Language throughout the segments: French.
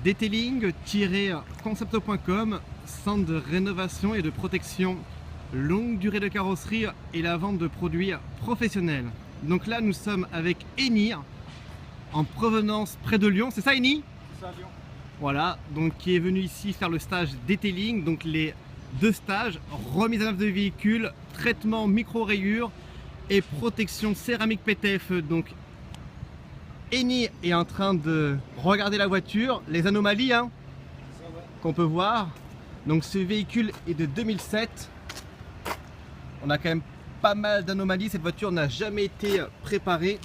Detailing-concept.com, centre de rénovation et de protection longue durée de carrosserie et la vente de produits professionnels. Donc là nous sommes avec Eni en provenance près de Lyon, c'est ça Eni? C'est ça, Lyon. Voilà, donc qui est venu ici faire le stage detailing, donc les deux stages, remise à neuf de véhicule, traitement micro-rayures et protection céramique PTF. Donc Eni est en train de regarder la voiture, les anomalies qu'on peut voir. Donc ce véhicule est de 2007. On a quand même pas mal d'anomalies. Cette voiture n'a jamais été préparée.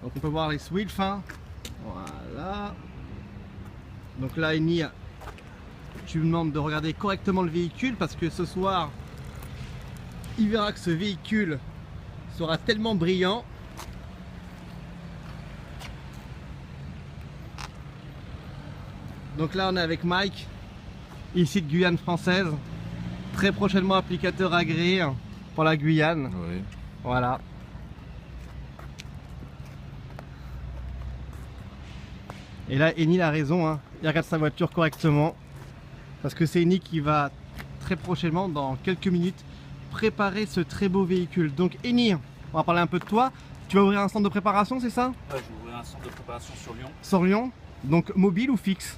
Donc on peut voir les swifts. Voilà. Donc là, Eni, tu me demandes de regarder correctement le véhicule parce que ce soir, il verra que ce véhicule sera tellement brillant. Donc là, on est avec Mike, ici de Guyane française. Très prochainement applicateur agréé pour la Guyane. Oui. Voilà. Et là, Eni a raison, il regarde sa voiture correctement. Parce que c'est Eni qui va très prochainement, dans quelques minutes, préparer ce très beau véhicule. Donc Eni, on va parler un peu de toi. Tu vas ouvrir un centre de préparation, c'est ça? Ouais, je vais ouvrir un centre de préparation sur Lyon. Sur Lyon. Donc mobile ou fixe?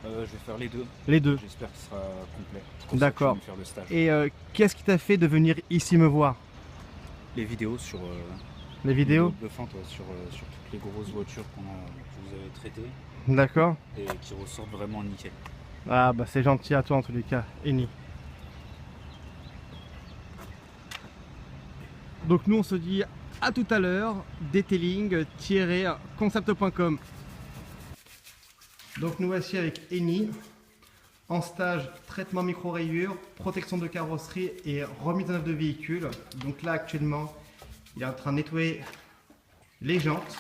Je vais faire les deux. Les deux. J'espère qu'il sera complet. D'accord. Faire le stage. Et qu'est-ce qui t'a fait de venir ici me voir? Les vidéos sur Les vidéos? de fente, ouais, sur toutes les grosses voitures que vous avez traitées D'accord. et qui ressortent vraiment nickel. Ah bah c'est gentil à toi en tous les cas, Eni. Donc nous on se dit à tout à l'heure, detailing-concept.com. Donc nous voici avec Eni en stage traitement micro-rayures, protection de carrosserie et remise à neuf de véhicule. Donc là actuellement il est en train de nettoyer les jantes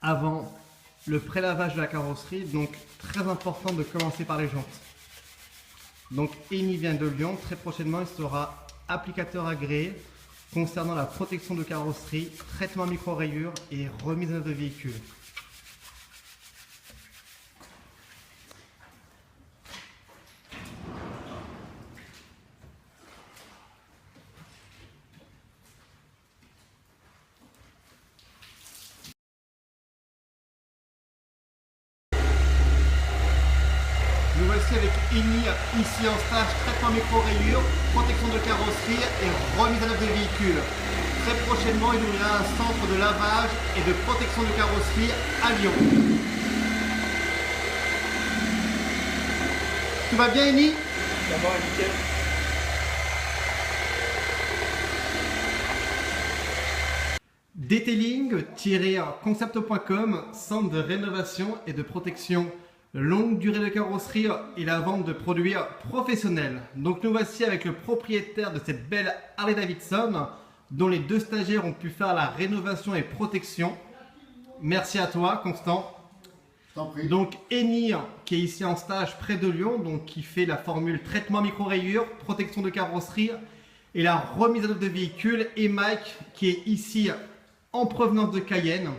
avant le prélavage de la carrosserie. Donc très important de commencer par les jantes. Donc Eni vient de Lyon, très prochainement il sera applicateur agréé concernant la protection de carrosserie, traitement micro-rayures et remise à neuf de véhicule. Nous voici avec Eni ici en stage traitement micro-rayures, protection de carrosserie et remise à neuf de véhicule. Très prochainement, il ouvrira un centre de lavage et de protection de carrosserie à Lyon. Tout va bien Eni? Ça va, nickel. Detailing-concept.com, centre de rénovation et de protection longue durée de carrosserie et la vente de produits professionnels. Donc nous voici avec le propriétaire de cette belle Harley Davidson dont les deux stagiaires ont pu faire la rénovation et protection. Merci à toi Constant. Donc Eni qui est ici en stage près de Lyon, donc qui fait la formule traitement micro-rayures, protection de carrosserie et la remise à neuf de véhicule, et Mike qui est ici en provenance de Cayenne.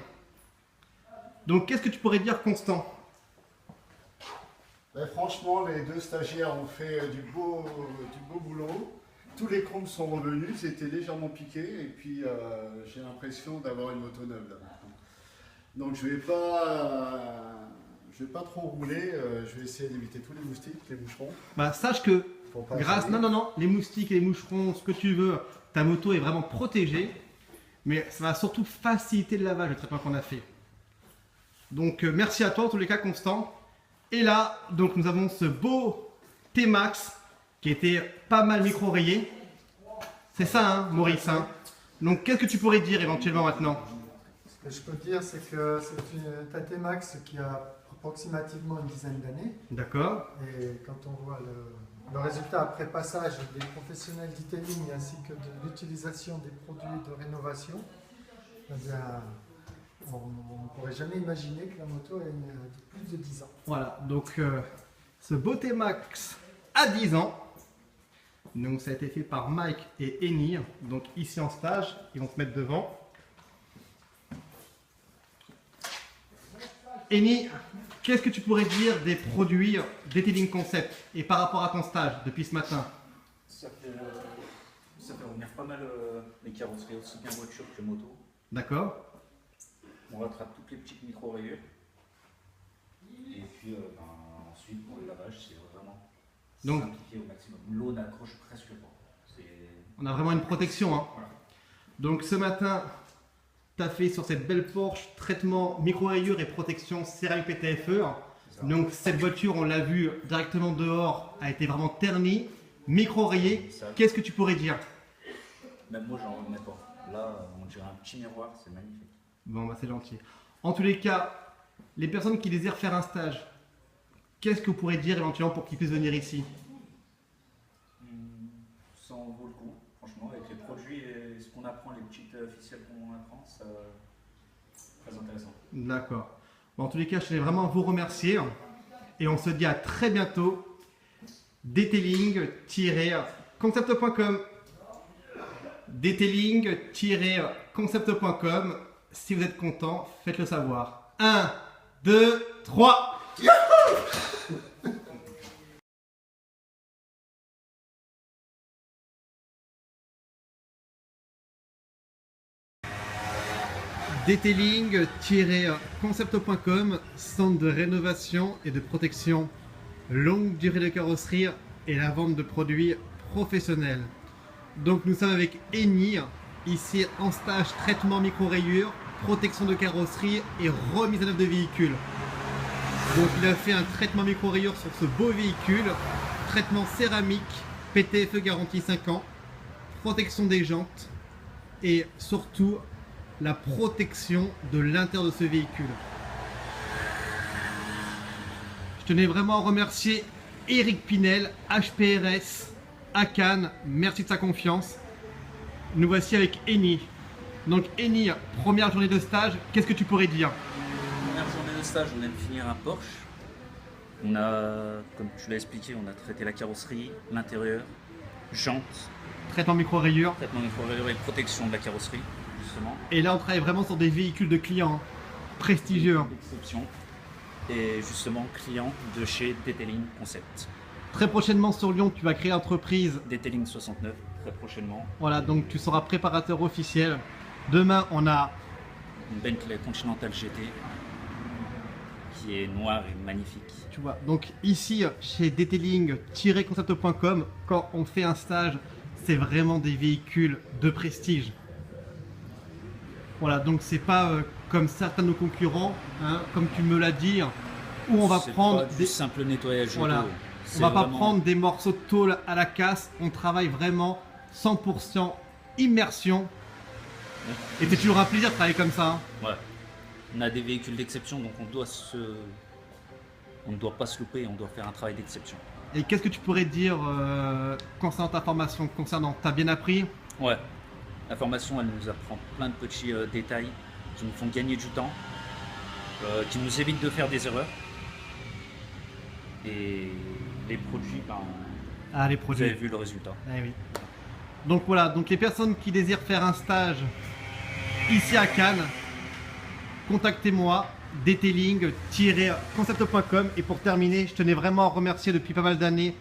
Donc qu'est-ce que tu pourrais dire Constant? Ben, franchement, les deux stagiaires ont fait du beau boulot. Tous les chromes sont revenus, c'était légèrement piqué et puis j'ai l'impression d'avoir une moto neuve là maintenant. Donc je vais pas trop rouler, je vais essayer d'éviter tous les moustiques, les moucherons. Bah sache que grâce, non, non, les moustiques, les moucherons, ce que tu veux, ta moto est vraiment protégée, mais ça va surtout faciliter le lavage, le traitement qu'on a fait. Donc merci à toi en tous les cas Constant. Et là, donc nous avons ce beau T-Max qui était pas mal micro-rayé. C'est ça, Maurice. Donc qu'est-ce que tu pourrais dire éventuellement maintenant? Ce que je peux dire, c'est que c'est une T-Max qui a approximativement une dizaine d'années. D'accord. Et quand on voit le résultat après passage des professionnels detailing ainsi que de l'utilisation des produits de rénovation, eh bien, on ne pourrait jamais imaginer que la moto ait plus de 10 ans. Voilà, donc ce beau T-Max a 10 ans. Donc ça a été fait par Mike et Eni. Donc ici en stage, ils vont se mettre devant. Eni, qu'est-ce que tu pourrais dire des produits Detailing Concept et par rapport à ton stage depuis ce matin? Ça fait revenir pas mal les carrosseries, aussi bien voiture que moto. D'accord. On rattrape toutes les petites micro-rayures. Et puis ensuite, pour le lavage, c'est vraiment simplifié au maximum. L'eau n'accroche presque pas. On a vraiment une protection. Hein. Voilà. Donc ce matin, tu as fait sur cette belle Porsche traitement micro-rayures et protection céramique PTFE. Donc cette voiture, on l'a vu directement dehors, a été vraiment ternie, micro-rayée. Qu'est-ce que tu pourrais dire? Même moi, j'en remets pas. Là, on dirait un petit miroir, c'est magnifique. Bon, bah c'est gentil. En tous les cas, les personnes qui désirent faire un stage, qu'est-ce que vous pourrez dire éventuellement pour qu'ils puissent venir ici? Ça en vaut le coup, franchement, avec les produits et ce qu'on apprend, les petites ficelles qu'on apprend, c'est très intéressant. D'accord. Bon, en tous les cas, je tenais vraiment à vous remercier et on se dit à très bientôt. Detailing-concept.com Detailing-concept.com. Si vous êtes content, faites-le savoir. 1, 2, 3. Detailing-concept.com, centre de rénovation et de protection longue durée de carrosserie et la vente de produits professionnels. Donc nous sommes avec Eni, ici en stage traitement micro-rayures, protection de carrosserie et remise à neuf de véhicule. Donc il a fait un traitement micro-rayures sur ce beau véhicule, traitement céramique, PTFE garantie 5 ans, protection des jantes et surtout la protection de l'intérieur de ce véhicule. Je tenais vraiment à remercier Eric Pinel, HPRS, à Cannes, merci de sa confiance. Nous voici avec Eni. Donc Eni, première journée de stage, qu'est-ce que tu pourrais dire? Première journée de stage, on vient de finir un Porsche. On a, comme tu l'as expliqué, on a traité la carrosserie, l'intérieur, jantes, Traitement micro-rayures. traitement micro-rayures et protection de la carrosserie, justement. Et là on travaille vraiment sur des véhicules de clients prestigieux. D'exception. Et justement, client de chez Detailing Concept. Très prochainement sur Lyon, tu vas créer l'entreprise. Detailing 69, très prochainement. Voilà, donc tu seras préparateur officiel. Demain, on a Une Bentley Continental GT qui est noire et magnifique. tu vois, donc ici chez detailing-concept.com, quand on fait un stage, c'est vraiment des véhicules de prestige. Voilà, donc c'est pas comme certains de nos concurrents, hein, comme tu me l'as dit, où on va C'est prendre pas du simple nettoyage voilà, auto. on C'est va pas vraiment- prendre des morceaux de tôle à la casse, on travaille vraiment 100% immersion. Et c'est toujours un plaisir de travailler comme ça. Hein. Ouais. On a des véhicules d'exception, donc on ne doit pas se louper, on doit faire un travail d'exception. Et qu'est-ce que tu pourrais dire concernant ta formation, concernant, t'as bien appris? Ouais. La formation, elle nous apprend plein de petits détails qui nous font gagner du temps, qui nous évitent de faire des erreurs. Et les produits, ben, Ah, les vous produits. avez vu le résultat. Eh oui. Donc voilà, donc les personnes qui désirent faire un stage ici à Cannes, contactez-moi, detailing-concept.com. Et pour terminer, je tenais vraiment à remercier depuis pas mal d'années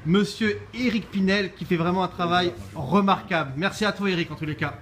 Monsieur Eric Pinel qui fait vraiment un travail remarquable. Merci à toi Eric en tous les cas.